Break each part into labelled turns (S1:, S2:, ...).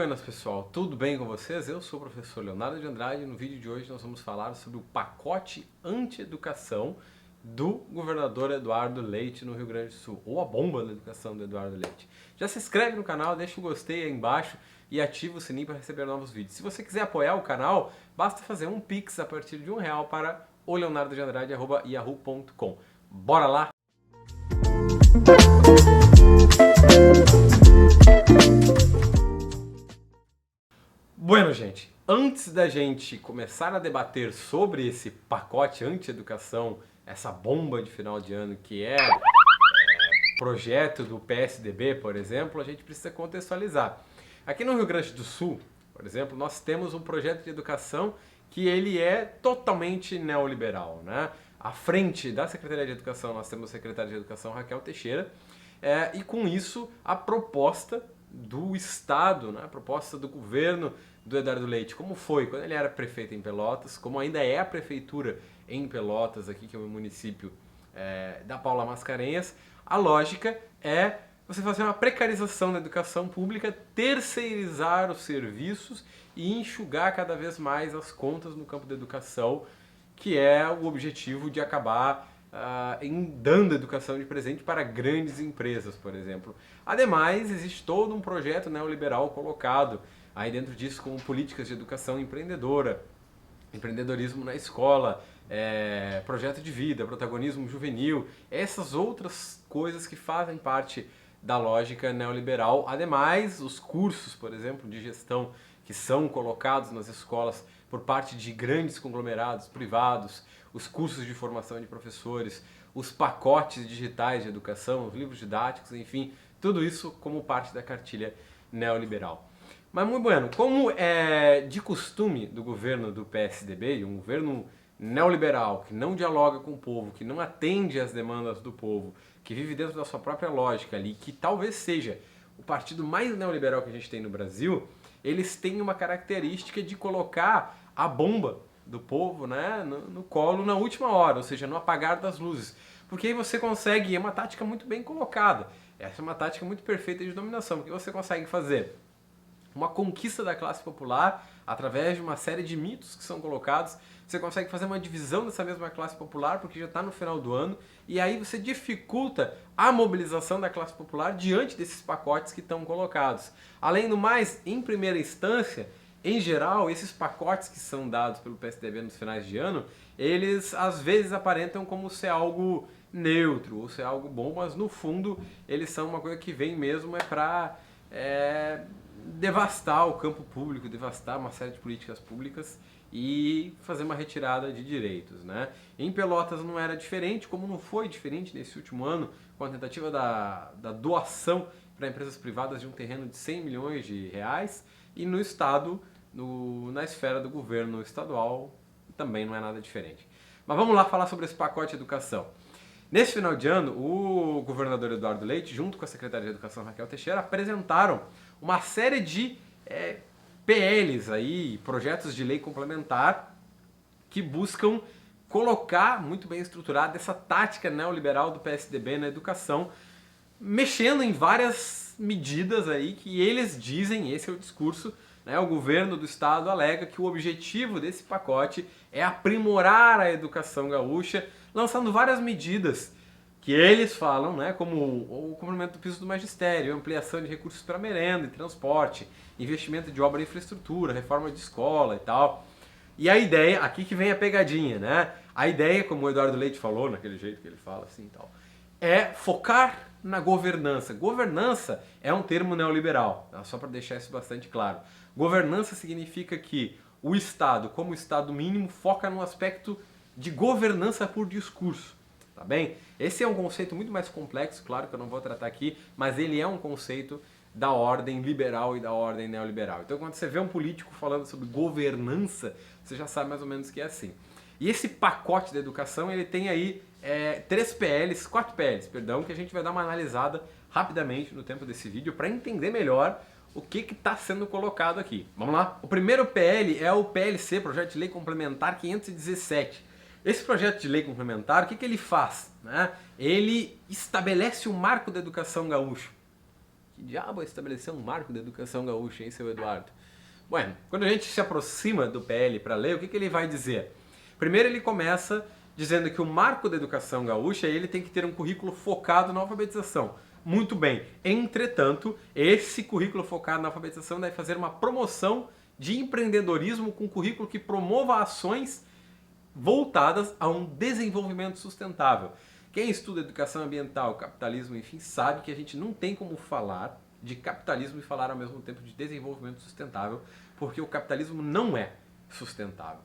S1: Buenas pessoal, tudo bem com vocês? Eu sou o professor Leonardo de Andrade e no vídeo de hoje nós vamos falar sobre o pacote anti-educação do governador Eduardo Leite no Rio Grande do Sul, ou a bomba da educação do Eduardo Leite. Já se inscreve no canal, deixa o gostei aí embaixo e ativa o sininho para receber novos vídeos. Se você quiser apoiar o canal, basta fazer um Pix a partir de R$1 para o leonardodeandrade@yahoo.com. Bora lá? Bueno, gente, antes da gente começar a debater sobre esse pacote anti-educação, essa bomba de final de ano que é projeto do PSDB, por exemplo, a gente precisa contextualizar. Aqui no Rio Grande do Sul, por exemplo, nós temos um projeto de educação que ele é totalmente neoliberal, né? À frente da Secretaria de Educação nós temos a secretária de Educação Raquel Teixeira e com isso a proposta do Estado, né? A proposta do governo do Eduardo Leite, como foi quando ele era prefeito em Pelotas, como ainda é a prefeitura em Pelotas, aqui que é o município da Paula Mascarenhas, a lógica é você fazer uma precarização da educação pública, terceirizar os serviços e enxugar cada vez mais as contas no campo da educação, que é o objetivo de acabar dando educação de presente para grandes empresas, por exemplo. Ademais, existe todo um projeto neoliberal colocado aí dentro disso como políticas de educação empreendedora, empreendedorismo na escola, projeto de vida, protagonismo juvenil, essas outras coisas que fazem parte da lógica neoliberal. Ademais, os cursos, por exemplo, de gestão que são colocados nas escolas por parte de grandes conglomerados privados, os cursos de formação de professores, os pacotes digitais de educação, os livros didáticos, enfim, tudo isso como parte da cartilha neoliberal. Mas muito bueno, como é de costume do governo do PSDB, um governo neoliberal que não dialoga com o povo, que não atende às demandas do povo, que vive dentro da sua própria lógica ali, que talvez seja o partido mais neoliberal que a gente tem no Brasil, eles têm uma característica de colocar a bomba do povo, né, no colo na última hora, ou seja, no apagar das luzes. Porque aí você consegue, é uma tática muito bem colocada, essa é uma tática muito perfeita de dominação, porque você consegue fazer uma conquista da classe popular através de uma série de mitos que são colocados. Você consegue fazer uma divisão dessa mesma classe popular porque já está no final do ano e aí você dificulta a mobilização da classe popular diante desses pacotes que estão colocados. Além do mais, em primeira instância, em geral, esses pacotes que são dados pelo PSDB nos finais de ano, eles às vezes aparentam como ser algo neutro ou ser algo bom, mas no fundo eles são uma coisa que vem mesmo para devastar o campo público, devastar uma série de políticas públicas e fazer uma retirada de direitos, né? Em Pelotas não era diferente, como não foi diferente nesse último ano, com a tentativa da doação para empresas privadas de um terreno de 100 milhões de reais, e no estado, na esfera do governo estadual, também não é nada diferente. Mas vamos lá falar sobre esse pacote de educação. Nesse final de ano, o governador Eduardo Leite, junto com a secretária de Educação Raquel Teixeira, apresentaram uma série de PLs aí, projetos de lei complementar, que buscam colocar, muito bem estruturada, essa tática neoliberal do PSDB na educação, mexendo em várias medidas aí que eles dizem, esse é o discurso, né, o governo do estado alega que o objetivo desse pacote é aprimorar a educação gaúcha, lançando várias medidas que eles falam, né, como o cumprimento do piso do magistério, ampliação de recursos para merenda e transporte, investimento de obra e infraestrutura, reforma de escola e tal. E a ideia, aqui que vem a pegadinha, né? A ideia, como o Eduardo Leite falou, naquele jeito que ele fala assim e tal, é focar na governança. Governança é um termo neoliberal, tá? Só para deixar isso bastante claro. Governança significa que o Estado, como Estado mínimo, foca no aspecto de governança por discurso. Tá bem? Esse é um conceito muito mais complexo, claro que eu não vou tratar aqui, mas ele é um conceito da ordem liberal e da ordem neoliberal. Então quando você vê um político falando sobre governança, você já sabe mais ou menos que é assim. E esse pacote da educação, ele tem aí 4 PLs, perdão, que a gente vai dar uma analisada rapidamente no tempo desse vídeo para entender melhor o que está sendo colocado aqui. Vamos lá? O primeiro PL é o PLC, Projeto de Lei Complementar 517. Esse projeto de lei complementar, o que ele faz? Né? Ele estabelece o marco da educação gaúcha, Que diabo é estabelecer um marco da educação gaúcha, hein, seu Eduardo? Bueno, quando a gente se aproxima do PL para ler, o que ele vai dizer? Primeiro ele começa dizendo que o marco da educação gaúcha ele tem que ter um currículo focado na alfabetização. Muito bem. Entretanto, esse currículo focado na alfabetização deve fazer uma promoção de empreendedorismo com currículo que promova ações voltadas a um desenvolvimento sustentável. Quem estuda educação ambiental, capitalismo, enfim, sabe que a gente não tem como falar de capitalismo e falar ao mesmo tempo de desenvolvimento sustentável, porque o capitalismo não é sustentável.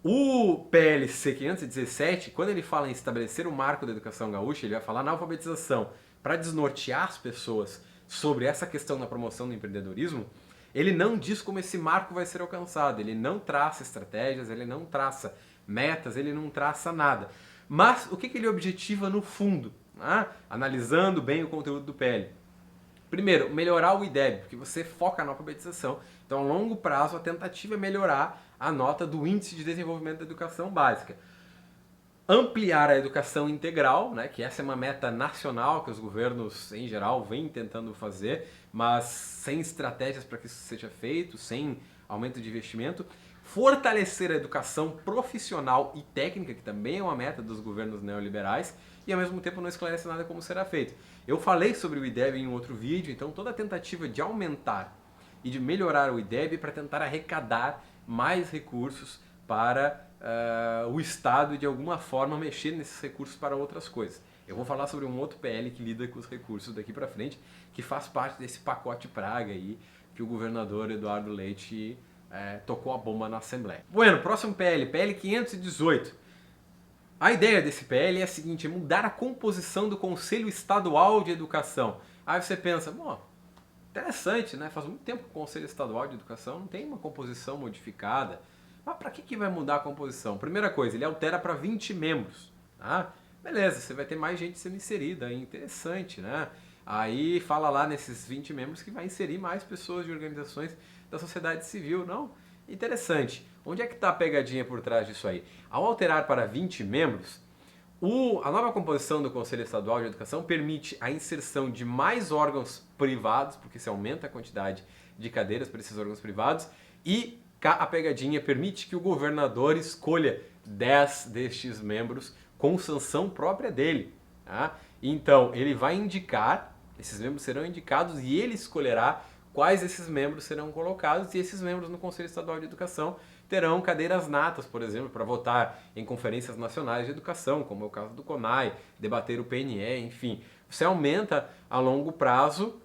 S1: O PLC 517, quando ele fala em estabelecer o marco da educação gaúcha, ele vai falar na alfabetização para desnortear as pessoas sobre essa questão da promoção do empreendedorismo. Ele não diz como esse marco vai ser alcançado, ele não traça estratégias, ele não traça metas, ele não traça nada. Mas o que ele objetiva no fundo? Analisando bem o conteúdo do PL. Primeiro, melhorar o IDEB, porque você foca na alfabetização. Então, a longo prazo, a tentativa é melhorar a nota do Índice de Desenvolvimento da Educação Básica. Ampliar a educação integral, né, que essa é uma meta nacional que os governos, em geral, vêm tentando fazer, mas sem estratégias para que isso seja feito, sem aumento de investimento. Fortalecer a educação profissional e técnica, que também é uma meta dos governos neoliberais, e ao mesmo tempo não esclarece nada como será feito. Eu falei sobre o IDEB em um outro vídeo, então toda a tentativa de aumentar e de melhorar o IDEB para tentar arrecadar mais recursos para o Estado e de alguma forma mexer nesses recursos para outras coisas. Eu vou falar sobre um outro PL que lida com os recursos daqui para frente, que faz parte desse pacote praga aí que o governador Eduardo Leite tocou a bomba na Assembleia. Bueno, próximo PL, PL 518. A ideia desse PL é a seguinte, é mudar a composição do Conselho Estadual de Educação. Aí você pensa, interessante, né? Faz muito tempo que o Conselho Estadual de Educação não tem uma composição modificada. Mas para que vai mudar a composição? Primeira coisa, ele altera para 20 membros. Beleza, você vai ter mais gente sendo inserida, aí, interessante, né? Aí fala lá nesses 20 membros que vai inserir mais pessoas de organizações da sociedade civil, não? Interessante. Onde é que está a pegadinha por trás disso aí? Ao alterar para 20 membros, a nova composição do Conselho Estadual de Educação permite a inserção de mais órgãos privados, porque se aumenta a quantidade de cadeiras para esses órgãos privados, e a pegadinha permite que o governador escolha 10 destes membros com sanção própria dele. Então, ele vai indicar, esses membros serão indicados e ele escolherá quais esses membros serão colocados, e esses membros no Conselho Estadual de Educação terão cadeiras natas, por exemplo, para votar em conferências nacionais de educação, como é o caso do CONAI, debater o PNE, enfim. Você aumenta a longo prazo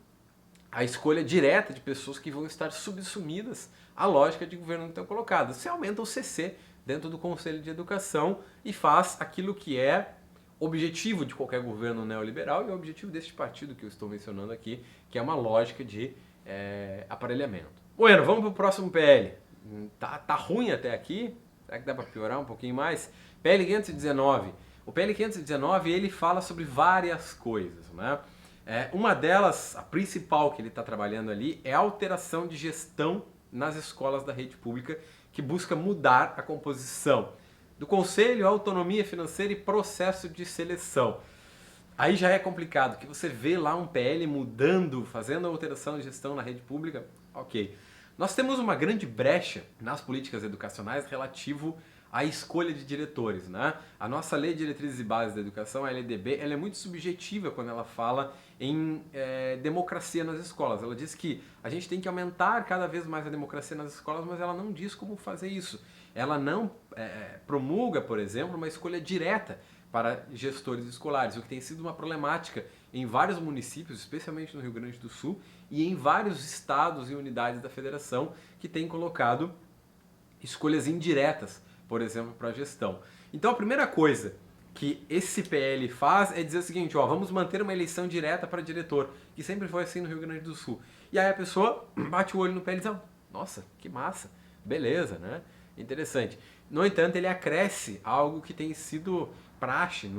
S1: a escolha direta de pessoas que vão estar subsumidas à lógica de governo que estão colocadas. Você aumenta o CC dentro do Conselho de Educação e faz aquilo que é objetivo de qualquer governo neoliberal e o objetivo deste partido que eu estou mencionando aqui, que é uma lógica de aparelhamento. Bueno, vamos para o próximo PL. Tá ruim até aqui, será que dá para piorar um pouquinho mais? PL 519. O PL 519 ele fala sobre várias coisas, né? Uma delas, a principal que ele está trabalhando ali, é a alteração de gestão nas escolas da rede pública, que busca mudar a composição do conselho, autonomia financeira e processo de seleção. Aí já é complicado, que você vê lá um PL mudando, fazendo a alteração de gestão na rede pública, ok. Nós temos uma grande brecha nas políticas educacionais relativo à escolha de diretores, né? A nossa Lei de Diretrizes e Bases da Educação, a LDB, ela é muito subjetiva quando ela fala em democracia nas escolas. Ela diz que a gente tem que aumentar cada vez mais a democracia nas escolas, mas ela não diz como fazer isso. Ela não promulga, por exemplo, uma escolha direta para gestores escolares, o que tem sido uma problemática em vários municípios, especialmente no Rio Grande do Sul, e em vários estados e unidades da federação que têm colocado escolhas indiretas, por exemplo, para a gestão. Então a primeira coisa que esse PL faz é dizer o seguinte, vamos manter uma eleição direta para diretor, que sempre foi assim no Rio Grande do Sul. E aí a pessoa bate o olho no PL e diz, nossa, que massa, beleza, né? Interessante. No entanto, ele acresce algo que tem sido praxe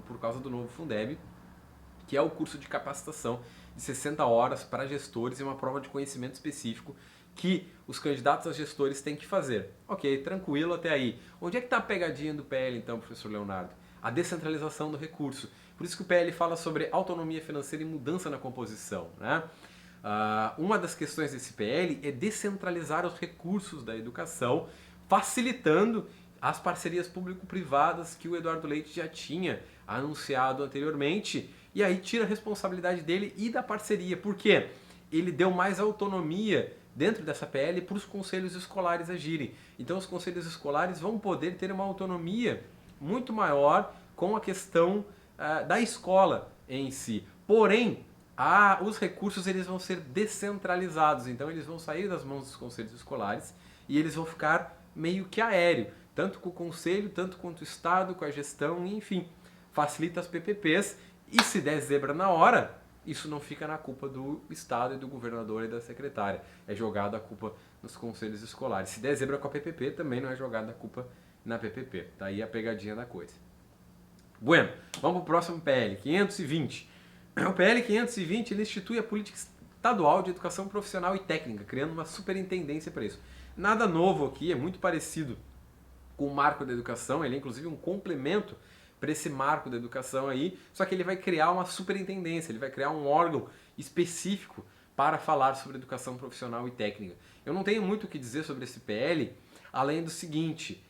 S1: por causa do novo Fundeb, que é o curso de capacitação de 60 horas para gestores e uma prova de conhecimento específico que os candidatos a gestores têm que fazer. Ok, tranquilo até aí. Onde é que está a pegadinha do PL então, professor Leonardo? A descentralização do recurso. Por isso que o PL fala sobre autonomia financeira e mudança na composição, né? Uma das questões desse PL é descentralizar os recursos da educação, facilitando as parcerias público-privadas que o Eduardo Leite já tinha anunciado anteriormente, e aí tira a responsabilidade dele e da parceria. Por quê? Ele deu mais autonomia dentro dessa PL para os conselhos escolares agirem. Então os conselhos escolares vão poder ter uma autonomia muito maior com a questão da escola em si. Porém, os recursos eles vão ser descentralizados, então eles vão sair das mãos dos conselhos escolares e eles vão ficar meio que aéreo, tanto com o conselho, tanto quanto o Estado, com a gestão, enfim, facilita as PPPs, e se der zebra na hora, isso não fica na culpa do Estado e do governador e da secretária, é jogado a culpa nos conselhos escolares. Se der zebra com a PPP, também não é jogada a culpa na PPP, tá aí a pegadinha da coisa. Bueno, vamos para o próximo PL, 520. O PL 520 ele institui a política estadual de educação profissional e técnica, criando uma superintendência para isso. Nada novo aqui, é muito parecido com o marco da educação, ele é inclusive um complemento para esse marco da educação aí, só que ele vai criar uma superintendência, ele vai criar um órgão específico para falar sobre educação profissional e técnica. Eu não tenho muito o que dizer sobre esse PL, além do seguinte,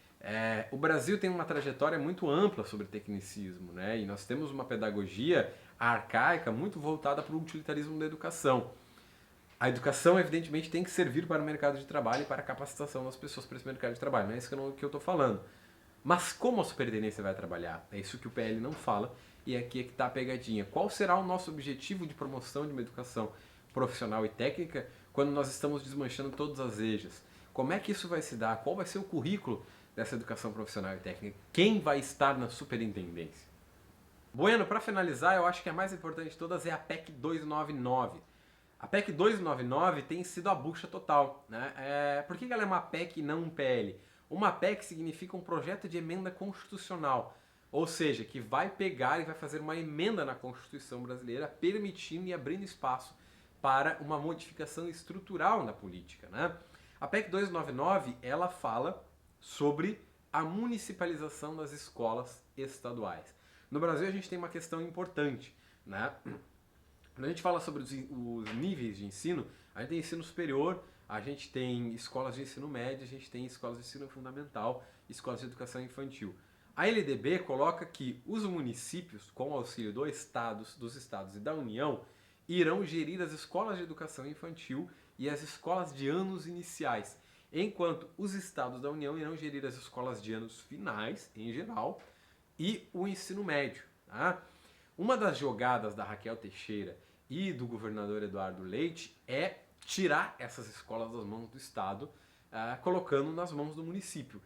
S1: o Brasil tem uma trajetória muito ampla sobre tecnicismo, né? E nós temos uma pedagogia arcaica muito voltada para o utilitarismo da educação. A educação, evidentemente, tem que servir para o mercado de trabalho e para a capacitação das pessoas para esse mercado de trabalho. Não é isso que eu estou falando. Mas como a superintendência vai trabalhar? É isso que o PL não fala e aqui é que está a pegadinha. Qual será o nosso objetivo de promoção de uma educação profissional e técnica quando nós estamos desmanchando todas as EJAs? Como é que isso vai se dar? Qual vai ser o currículo dessa educação profissional e técnica? Quem vai estar na superintendência? Bueno, para finalizar, eu acho que a mais importante de todas é a PEC 299. A PEC 299 tem sido a bucha total, né? Por que ela é uma PEC e não um PL? Uma PEC significa um projeto de emenda constitucional, ou seja, que vai pegar e vai fazer uma emenda na Constituição brasileira, permitindo e abrindo espaço para uma modificação estrutural na política, né? A PEC 299, ela fala sobre a municipalização das escolas estaduais. No Brasil a gente tem uma questão importante, né? Quando a gente fala sobre os níveis de ensino, a gente tem ensino superior, a gente tem escolas de ensino médio, a gente tem escolas de ensino fundamental, escolas de educação infantil. A LDB coloca que os municípios, com o auxílio dos estados e da União, irão gerir as escolas de educação infantil e as escolas de anos iniciais, enquanto os estados da União irão gerir as escolas de anos finais, em geral, e o ensino médio. Tá? Uma das jogadas da Raquel Teixeira e do governador Eduardo Leite é tirar essas escolas das mãos do Estado, colocando nas mãos do município.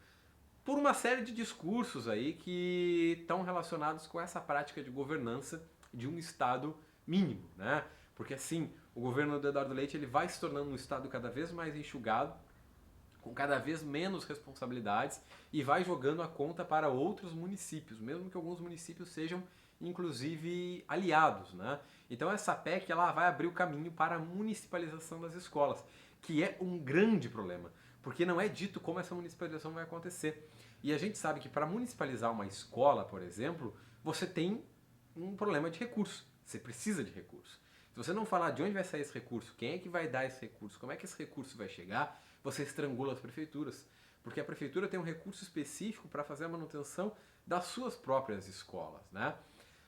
S1: Por uma série de discursos aí que estão relacionados com essa prática de governança de um Estado mínimo, né? Porque assim, o governo do Eduardo Leite ele vai se tornando um Estado cada vez mais enxugado, com cada vez menos responsabilidades e vai jogando a conta para outros municípios, mesmo que alguns municípios sejam inclusive aliados, né? Então essa PEC ela vai abrir o caminho para a municipalização das escolas, que é um grande problema, porque não é dito como essa municipalização vai acontecer. E a gente sabe que para municipalizar uma escola, por exemplo, você tem um problema de recurso, você precisa de recurso. Se você não falar de onde vai sair esse recurso, quem é que vai dar esse recurso, como é que esse recurso vai chegar, você estrangula as prefeituras, porque a prefeitura tem um recurso específico para fazer a manutenção das suas próprias escolas, né?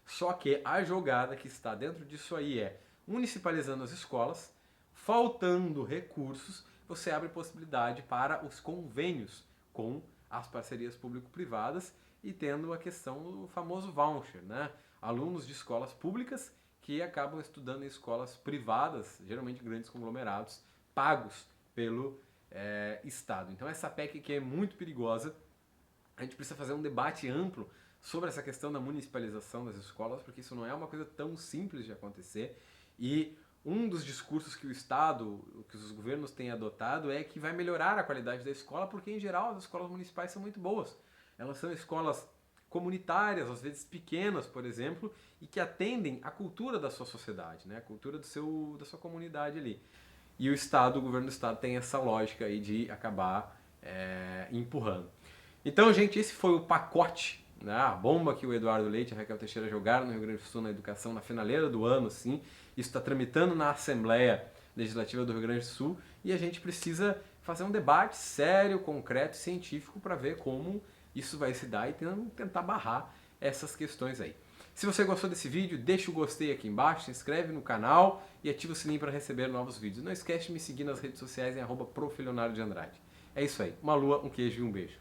S1: Só que a jogada que está dentro disso aí é municipalizando as escolas, faltando recursos, você abre possibilidade para os convênios com as parcerias público-privadas e tendo a questão do famoso voucher, né? Alunos de escolas públicas que acabam estudando em escolas privadas, geralmente grandes conglomerados, pagos pelo Estado. Então essa PEC que é muito perigosa, a gente precisa fazer um debate amplo sobre essa questão da municipalização das escolas, porque isso não é uma coisa tão simples de acontecer. E um dos discursos que o Estado, que os governos têm adotado é que vai melhorar a qualidade da escola, porque em geral as escolas municipais são muito boas. Elas são escolas comunitárias, às vezes pequenas, por exemplo, e que atendem à cultura da sua sociedade, né? A cultura da sua comunidade ali. E o Estado, o governo do Estado tem essa lógica aí de acabar empurrando. Então, gente, esse foi o pacote né? A bomba que o Eduardo Leite e a Raquel Teixeira jogaram no Rio Grande do Sul na educação na finaleira do ano, sim. Isso está tramitando na Assembleia Legislativa do Rio Grande do Sul e a gente precisa fazer um debate sério, concreto e científico para ver como isso vai se dar e tentar barrar essas questões aí. Se você gostou desse vídeo, deixa o gostei aqui embaixo, se inscreve no canal e ativa o sininho para receber novos vídeos. Não esquece de me seguir nas redes sociais em @profleonardodeandrade. É isso aí. Uma lua, um queijo e um beijo.